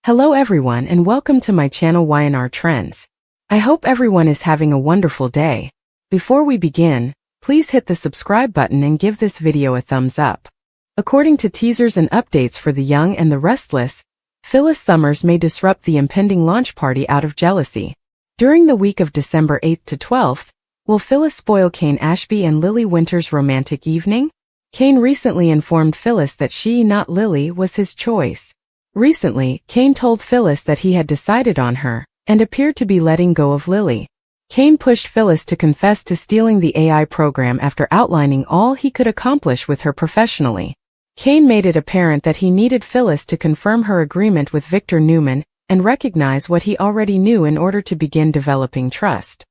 Hello everyone and welcome to my channel YNR Trends. I hope everyone is having a wonderful day. Before we begin, please hit the subscribe button and give this video a thumbs up. According to teasers and updates for The Young and the Restless, Phyllis Summers may disrupt the impending launch party out of jealousy. During the week of December 8th to 12th, will Phyllis spoil Kane Ashby and Lily Winter's romantic evening? Kane recently informed Phyllis that she, not Lily, was his choice. Recently, Kane told Phyllis that he had decided on her, and appeared to be letting go of Lily. Kane pushed Phyllis to confess to stealing the AI program after outlining all he could accomplish with her professionally. Kane made it apparent that he needed Phyllis to confirm her agreement with Victor Newman and recognize what he already knew in order to begin developing trust.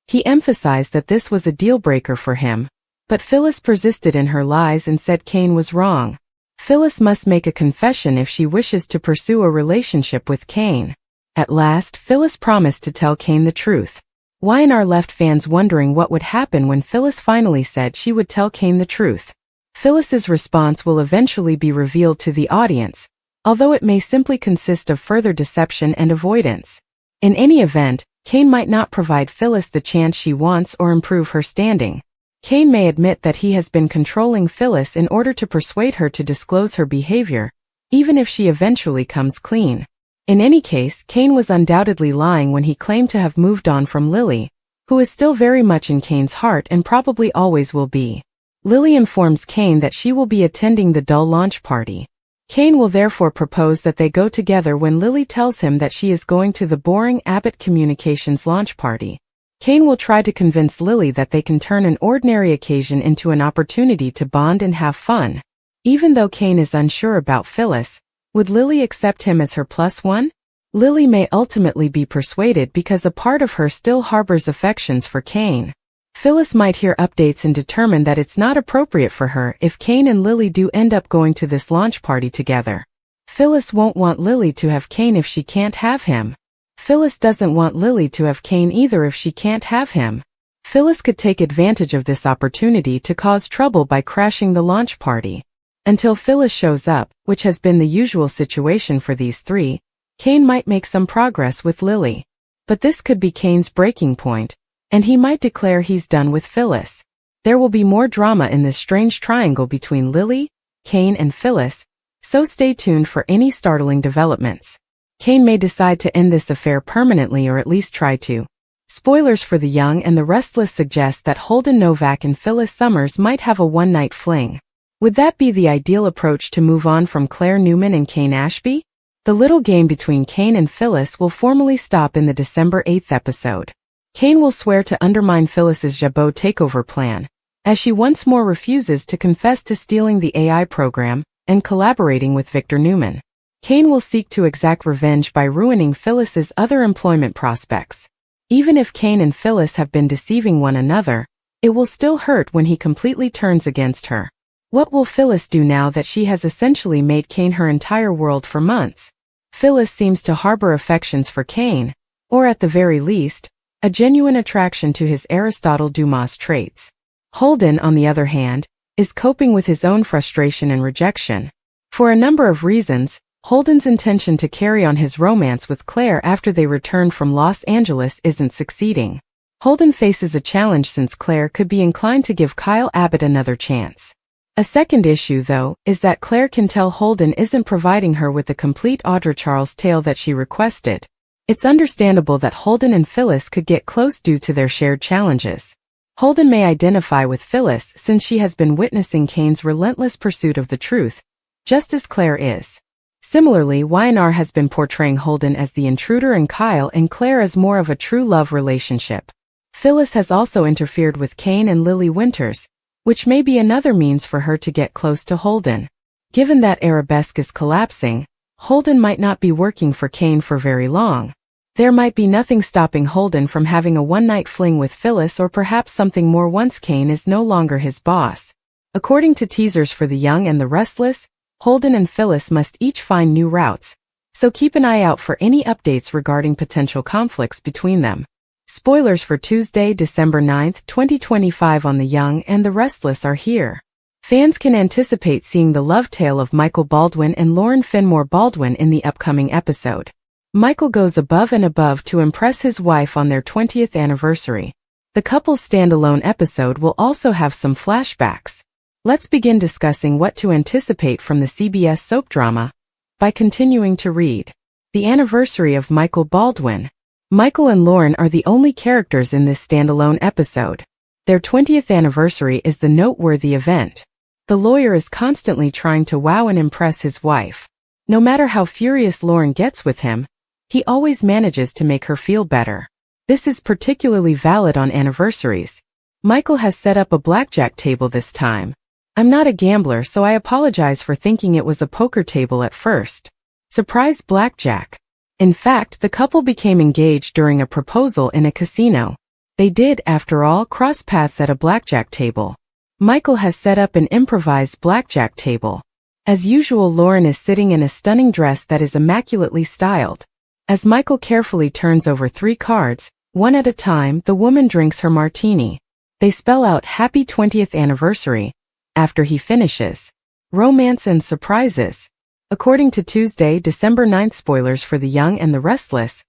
He emphasized that this was a deal-breaker for him, but Phyllis persisted in her lies and said Kane was wrong. Phyllis must make a confession if she wishes to pursue a relationship with Kane. At last, Phyllis promised to tell Kane the truth. YNR left fans wondering what would happen when Phyllis finally said she would tell Kane the truth. Phyllis's response will eventually be revealed to the audience, although it may simply consist of further deception and avoidance. In any event, Kane might not provide Phyllis the chance she wants or improve her standing. Kane may admit that he has been controlling Phyllis in order to persuade her to disclose her behavior, even if she eventually comes clean. In any case, Kane was undoubtedly lying when he claimed to have moved on from Lily, who is still very much in Kane's heart and probably always will be. Lily informs Kane that she will be attending the dull launch party. Kane will therefore propose that they go together when Lily tells him that she is going to the boring Abbott Communications launch party. Kane will try to convince Lily that they can turn an ordinary occasion into an opportunity to bond and have fun. Even though Kane is unsure about Phyllis, would Lily accept him as her plus one? Lily may ultimately be persuaded because a part of her still harbors affections for Kane. Phyllis might hear updates and determine that it's not appropriate for her if Kane and Lily do end up going to this launch party together. Phyllis won't want Lily to have Kane if she can't have him. Phyllis doesn't want Lily to have Kane either if she can't have him. Phyllis could take advantage of this opportunity to cause trouble by crashing the launch party. Until Phyllis shows up, which has been the usual situation for these three, Kane might make some progress with Lily. But this could be Kane's breaking point, and he might declare he's done with Phyllis. There will be more drama in this strange triangle between Lily, Kane and Phyllis, so stay tuned for any startling developments. Kane may decide to end this affair permanently or at least try to. Spoilers for The Young and the Restless suggest that Holden Novak and Phyllis Summers might have a one-night fling. Would that be the ideal approach to move on from Claire Newman and Kane Ashby? The little game between Kane and Phyllis will formally stop in the December 8th episode. Kane will swear to undermine Phyllis's Jabot takeover plan, as she once more refuses to confess to stealing the AI program and collaborating with Victor Newman. Kane will seek to exact revenge by ruining Phyllis's other employment prospects. Even if Kane and Phyllis have been deceiving one another, it will still hurt when he completely turns against her. What will Phyllis do now that she has essentially made Kane her entire world for months? Phyllis seems to harbor affections for Kane, or at the very least, a genuine attraction to his Aristotle Dumas traits. Holden, on the other hand, is coping with his own frustration and rejection. For a number of reasons, Holden's intention to carry on his romance with Claire after they returned from Los Angeles isn't succeeding. Holden faces a challenge since Claire could be inclined to give Kyle Abbott another chance. A second issue, though, is that Claire can tell Holden isn't providing her with the complete Audra Charles tale that she requested. It's understandable that Holden and Phyllis could get close due to their shared challenges. Holden may identify with Phyllis since she has been witnessing Kane's relentless pursuit of the truth, just as Claire is. Similarly, YNR has been portraying Holden as the intruder and Kyle and Claire as more of a true love relationship. Phyllis has also interfered with Kane and Lily Winters, which may be another means for her to get close to Holden. Given that Arabesque is collapsing, Holden might not be working for Kane for very long. There might be nothing stopping Holden from having a one-night fling with Phyllis or perhaps something more once Kane is no longer his boss. According to teasers for The Young and the Restless, Holden and Phyllis must each find new routes, so keep an eye out for any updates regarding potential conflicts between them. Spoilers for Tuesday, December 9th, 2025 on The Young and the Restless are here. Fans can anticipate seeing the love tale of Michael Baldwin and Lauren Finmore Baldwin in the upcoming episode. Michael goes above and above to impress his wife on their 20th anniversary. The couple's standalone episode will also have some flashbacks. Let's begin discussing what to anticipate from the CBS soap drama by continuing to read. The anniversary of Michael Baldwin. Michael and Lauren are the only characters in this standalone episode. Their 20th anniversary is the noteworthy event. The lawyer is constantly trying to wow and impress his wife. No matter how furious Lauren gets with him, he always manages to make her feel better. This is particularly valid on anniversaries. Michael has set up a blackjack table this time. I'm not a gambler, so I apologize for thinking it was a poker table at first. Surprise blackjack. In fact, the couple became engaged during a proposal in a casino. They did, after all, cross paths at a blackjack table. Michael has set up an improvised blackjack table. As usual, Lauren is sitting in a stunning dress that is immaculately styled. As Michael carefully turns over 3 cards, one at a time, the woman drinks her martini. They spell out "Happy 20th Anniversary" after he finishes. Romance and surprises. According to Tuesday, December 9th spoilers for The Young and the Restless,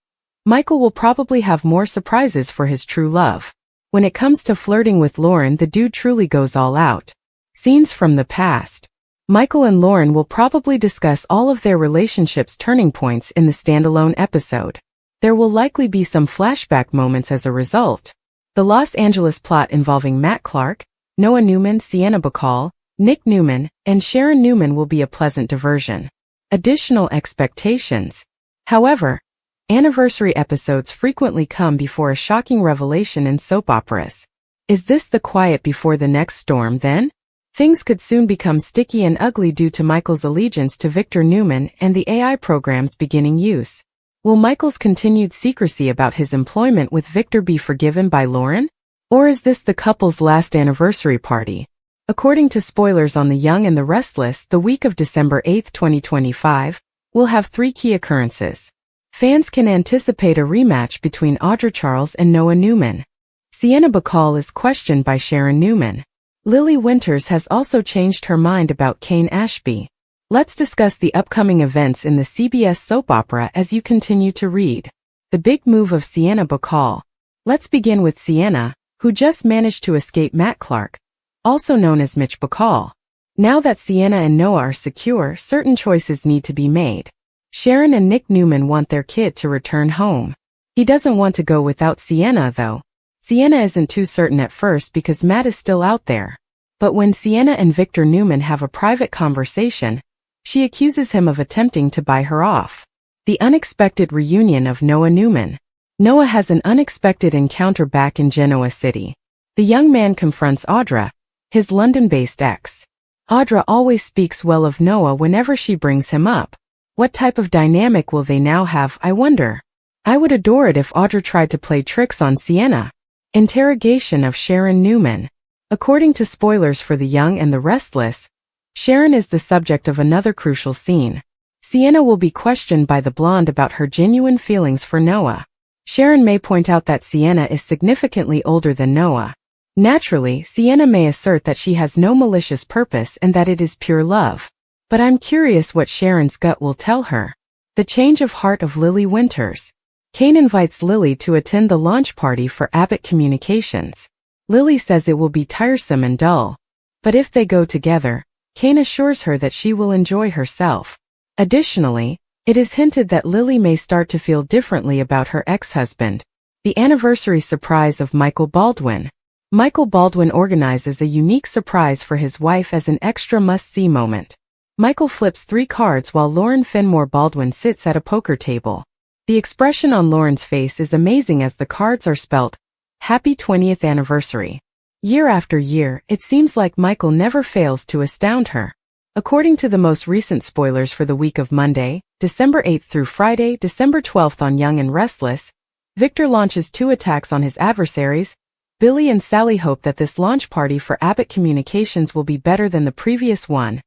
Michael will probably have more surprises for his true love. When it comes to flirting with Lauren, the dude truly goes all out. Scenes from the past. Michael and Lauren will probably discuss all of their relationship's turning points in the standalone episode. There will likely be some flashback moments as a result. The Los Angeles plot involving Matt Clark, Noah Newman, Sienna Bacall, Nick Newman, and Sharon Newman will be a pleasant diversion. Additional expectations. However, anniversary episodes frequently come before a shocking revelation in soap operas. Is this the quiet before the next storm then? Things could soon become sticky and ugly due to Michael's allegiance to Victor Newman and the AI program's beginning use. Will Michael's continued secrecy about his employment with Victor be forgiven by Lauren? Or is this the couple's last anniversary party? According to spoilers on The Young and the Restless, the week of December 8, 2025, will have 3 key occurrences. Fans can anticipate a rematch between Audra Charles and Noah Newman. Sienna Bacall is questioned by Sharon Newman. Lily Winters has also changed her mind about Kane Ashby. Let's discuss the upcoming events in the CBS soap opera as you continue to read. The big move of Sienna Bacall. Let's begin with Sienna, who just managed to escape Matt Clark, also known as Mitch Bacall. Now that Sienna and Noah are secure, certain choices need to be made. Sharon and Nick Newman want their kid to return home. He doesn't want to go without Sienna, though. Sienna isn't too certain at first because Matt is still out there. But when Sienna and Victor Newman have a private conversation, she accuses him of attempting to buy her off. The unexpected reunion of Noah Newman. Noah has an unexpected encounter back in Genoa City. The young man confronts Audra, his London-based ex. Audra always speaks well of Noah whenever she brings him up. What type of dynamic will they now have, I wonder? I would adore it if Audra tried to play tricks on Sienna. Interrogation of Sharon Newman. According to spoilers for The Young and the Restless, Sharon is the subject of another crucial scene. Sienna will be questioned by the blonde about her genuine feelings for Noah. Sharon may point out that Sienna is significantly older than Noah. Naturally, Sienna may assert that she has no malicious purpose and that it is pure love. But I'm curious what Sharon's gut will tell her. The change of heart of Lily Winters. Kane invites Lily to attend the launch party for Abbott Communications. Lily says it will be tiresome and dull. But if they go together, Kane assures her that she will enjoy herself. Additionally, it is hinted that Lily may start to feel differently about her ex-husband. The anniversary surprise of Michael Baldwin. Michael Baldwin organizes a unique surprise for his wife as an extra must-see moment. Michael flips 3 cards while Lauren Finmore Baldwin sits at a poker table. The expression on Lauren's face is amazing as the cards are spelt, "Happy 20th Anniversary." Year after year, it seems like Michael never fails to astound her. According to the most recent spoilers for the week of Monday, December 8th through Friday, December 12th on Young and Restless, Victor launches 2 attacks on his adversaries. Billy and Sally hope that this launch party for Abbott Communications will be better than the previous one.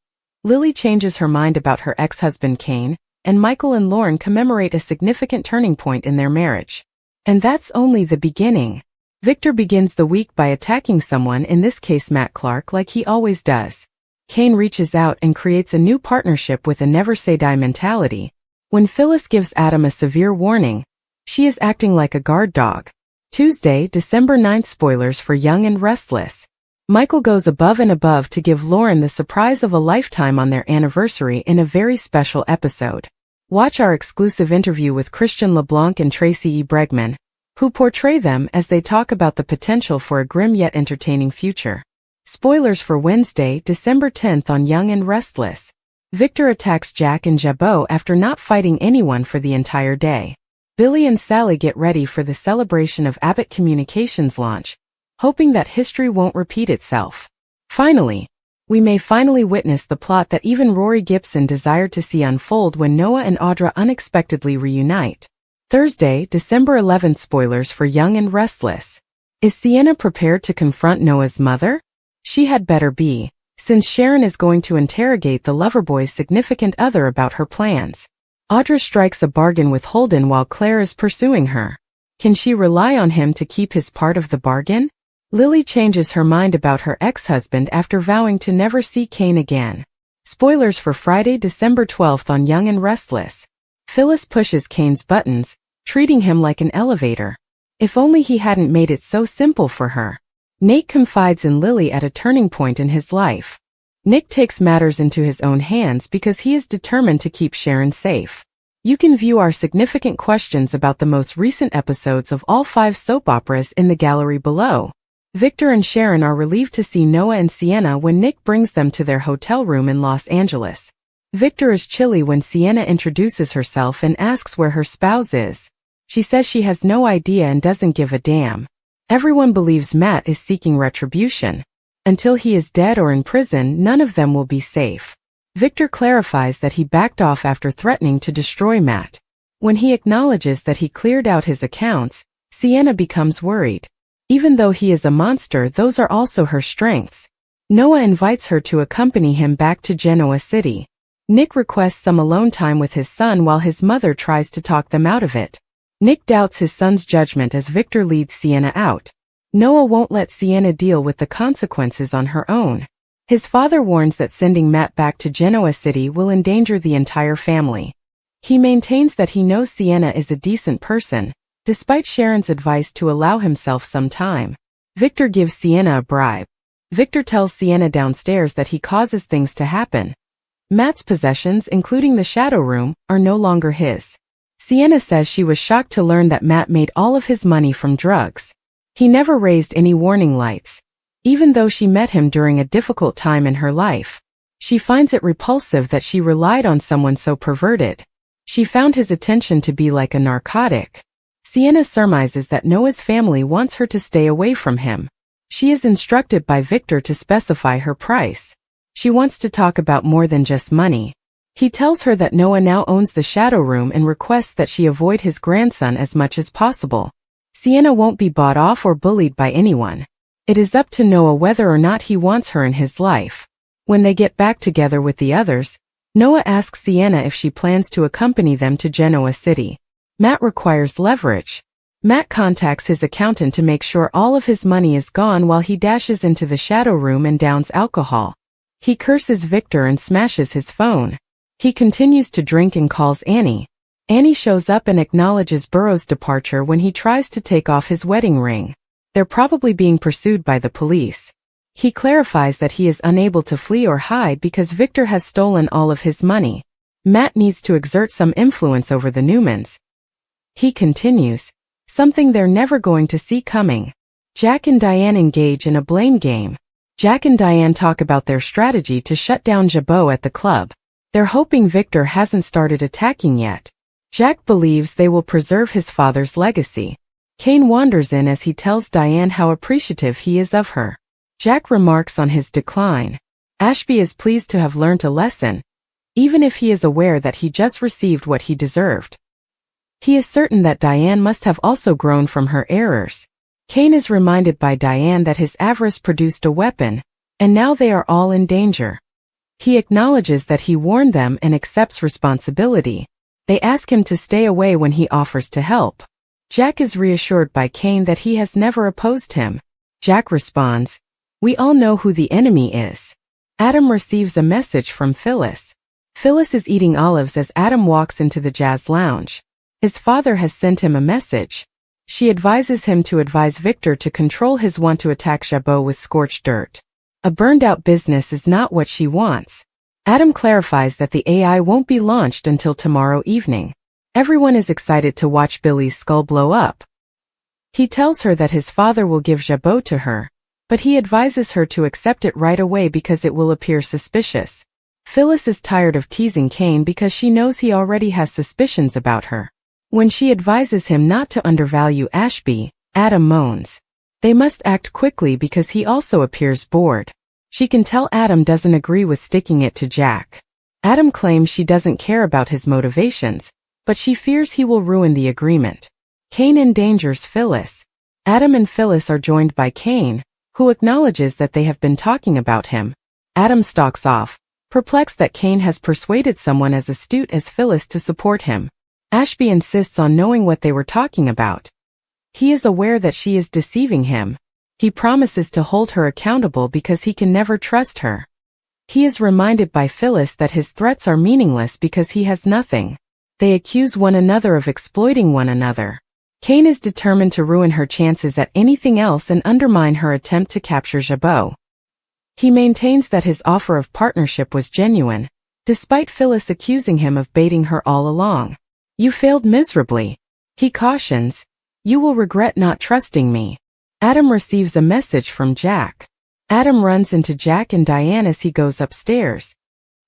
Lily changes her mind about her ex-husband Kane, and Michael and Lauren commemorate a significant turning point in their marriage. And that's only the beginning. Victor begins the week by attacking someone, in this case Matt Clark, like he always does. Cain reaches out and creates a new partnership with a never-say-die mentality. When Phyllis gives Adam a severe warning, she is acting like a guard dog. Tuesday, December 9th. Spoilers for Young and Restless. Michael goes above and above to give Lauren the surprise of a lifetime on their anniversary in a very special episode. Watch our exclusive interview with Christian LeBlanc and Tracy E. Bregman, who portray them as they talk about the potential for a grim yet entertaining future. Spoilers for Wednesday, December 10th on Young and Restless. Victor attacks Jack and Jabot after not fighting anyone for the entire day. Billy and Sally get ready for the celebration of Abbott Communications' launch, hoping that history won't repeat itself. Finally, we may finally witness the plot that even Rory Gibson desired to see unfold when Noah and Audra unexpectedly reunite. Thursday, December 11th. Spoilers for Young and Restless. Is Sienna prepared to confront Noah's mother? She had better be, since Sharon is going to interrogate the loverboy's significant other about her plans. Audra strikes a bargain with Holden while Claire is pursuing her. Can she rely on him to keep his part of the bargain? Lily changes her mind about her ex-husband after vowing to never see Cain again. Spoilers for Friday, December 12th on Young and Restless. Phyllis pushes Cain's buttons, treating him like an elevator. If only he hadn't made it so simple for her. Nate confides in Lily at a turning point in his life. Nick takes matters into his own hands because he is determined to keep Sharon safe. You can view our significant questions about the most recent episodes of all 5 soap operas in the gallery below. Victor and Sharon are relieved to see Noah and Sienna when Nick brings them to their hotel room in Los Angeles. Victor is chilly when Sienna introduces herself and asks where her spouse is. She says she has no idea and doesn't give a damn. Everyone believes Matt is seeking retribution. Until he is dead or in prison, none of them will be safe. Victor clarifies that he backed off after threatening to destroy Matt. When he acknowledges that he cleared out his accounts, Sienna becomes worried. Even though he is a monster, those are also her strengths. Noah invites her to accompany him back to Genoa City. Nick requests some alone time with his son while his mother tries to talk them out of it. Nick doubts his son's judgment as Victor leads Sienna out. Noah won't let Sienna deal with the consequences on her own. His father warns that sending Matt back to Genoa City will endanger the entire family. He maintains that he knows Sienna is a decent person, despite Sharon's advice to allow himself some time. Victor gives Sienna a bribe. Victor tells Sienna downstairs that he causes things to happen. Matt's possessions, including the shadow room, are no longer his. Sienna says she was shocked to learn that Matt made all of his money from drugs. He never raised any warning lights, even though she met him during a difficult time in her life. She finds it repulsive that she relied on someone so perverted. She found his attention to be like a narcotic. Sienna surmises that Noah's family wants her to stay away from him. She is instructed by Victor to specify her price. She wants to talk about more than just money. He tells her that Noah now owns the shadow room and requests that she avoid his grandson as much as possible. Sienna won't be bought off or bullied by anyone. It is up to Noah whether or not he wants her in his life. When they get back together with the others, Noah asks Sienna if she plans to accompany them to Genoa City. Matt requires leverage. Matt contacts his accountant to make sure all of his money is gone while he dashes into the shadow room and downs alcohol. He curses Victor and smashes his phone. He continues to drink and calls Annie. Annie shows up and acknowledges Burrow's departure when he tries to take off his wedding ring. They're probably being pursued by the police. He clarifies that he is unable to flee or hide because Victor has stolen all of his money. Matt needs to exert some influence over the Newmans. He continues, something they're never going to see coming. Jack and Diane engage in a blame game. Jack and Diane talk about their strategy to shut down Jabot at the club. They're hoping Victor hasn't started attacking yet. Jack believes they will preserve his father's legacy. Cain wanders in as he tells Diane how appreciative he is of her. Jack remarks on his decline. Ashby is pleased to have learned a lesson, even if he is aware that he just received what he deserved. He is certain that Diane must have also grown from her errors. Cain is reminded by Diane that his avarice produced a weapon, and now they are all in danger. He acknowledges that he warned them and accepts responsibility. They ask him to stay away when he offers to help. Jack is reassured by Cain that he has never opposed him. Jack responds, "We all know who the enemy is." Adam receives a message from Phyllis. Phyllis is eating olives as Adam walks into the jazz lounge. His father has sent him a message. She advises him to advise Victor to control his want to attack Jabot with scorched dirt. A burned-out business is not what she wants. Adam clarifies that the AI won't be launched until tomorrow evening. Everyone is excited to watch Billy's skull blow up. He tells her that his father will give Jabot to her, but he advises her to accept it right away because it will appear suspicious. Phyllis is tired of teasing Cain because she knows he already has suspicions about her. When she advises him not to undervalue Ashby, Adam moans. They must act quickly because he also appears bored. She can tell Adam doesn't agree with sticking it to Jack. Adam claims she doesn't care about his motivations, but she fears he will ruin the agreement. Cain endangers Phyllis. Adam and Phyllis are joined by Cain, who acknowledges that they have been talking about him. Adam stalks off, perplexed that Cain has persuaded someone as astute as Phyllis to support him. Ashby insists on knowing what they were talking about. He is aware that she is deceiving him. He promises to hold her accountable because he can never trust her. He is reminded by Phyllis that his threats are meaningless because he has nothing. They accuse one another of exploiting one another. Cain is determined to ruin her chances at anything else and undermine her attempt to capture Jabot. He maintains that his offer of partnership was genuine, despite Phyllis accusing him of baiting her all along. You failed miserably. He cautions, you will regret not trusting me. Adam receives a message from Jack. Adam runs into Jack and Diane as he goes upstairs.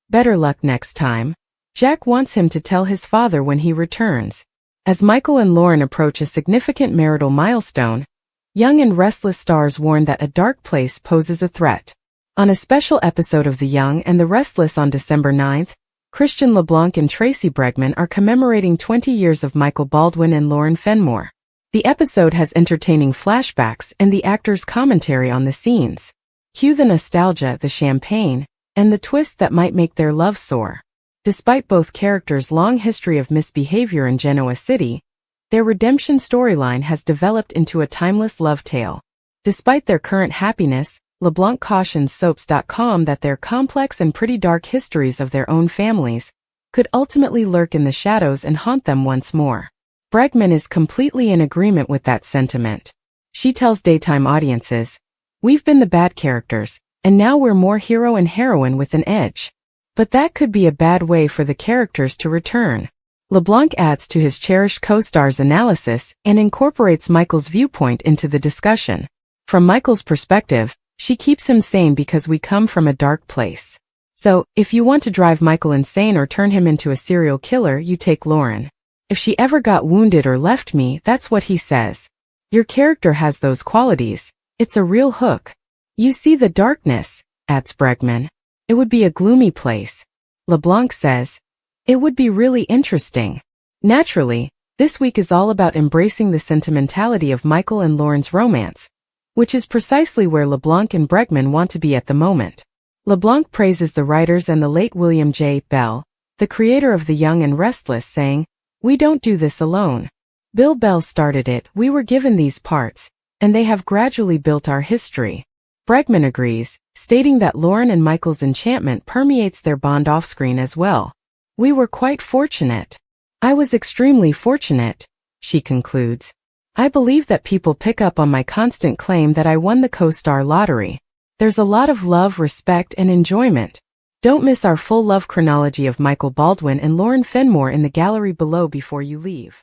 Better luck next time. Jack wants him to tell his father when he returns. As Michael and Lauren approach a significant marital milestone, Young and Restless stars warn that a dark place poses a threat. On a special episode of The Young and the Restless on December 9th, Christian LeBlanc and Tracy Bregman are commemorating 20 years of Michael Baldwin and Lauren Fenmore. The episode has entertaining flashbacks and the actors' commentary on the scenes. Cue the nostalgia, the champagne, and the twist that might make their love soar. Despite both characters' long history of misbehavior in Genoa City, their redemption storyline has developed into a timeless love tale. Despite their current happiness, LeBlanc cautions Soaps.com that their complex and pretty dark histories of their own families could ultimately lurk in the shadows and haunt them once more. Bregman is completely in agreement with that sentiment. She tells daytime audiences, "We've been the bad characters, and now we're more hero and heroine with an edge." But that could be a bad way for the characters to return. LeBlanc adds to his cherished co-star's analysis and incorporates Michael's viewpoint into the discussion. From Michael's perspective, she keeps him sane because we come from a dark place. So, if you want to drive Michael insane or turn him into a serial killer, you take Lauren. If she ever got wounded or left me, that's what he says. Your character has those qualities. It's a real hook. You see the darkness, adds Bregman. It would be a gloomy place. LeBlanc says, it would be really interesting. Naturally, this week is all about embracing the sentimentality of Michael and Lauren's romance, which is precisely where LeBlanc and Bregman want to be at the moment. LeBlanc praises the writers and the late William J. Bell, the creator of The Young and Restless, saying, "We don't do this alone. Bill Bell started it, we were given these parts, and they have gradually built our history." Bregman agrees, stating that Lauren and Michael's enchantment permeates their bond off-screen as well. "We were quite fortunate. I was extremely fortunate," she concludes. "I believe that people pick up on my constant claim that I won the co-star lottery. There's a lot of love, respect, and enjoyment. Don't miss our full love chronology of Michael Baldwin and Lauren Fenmore in the gallery below before you leave."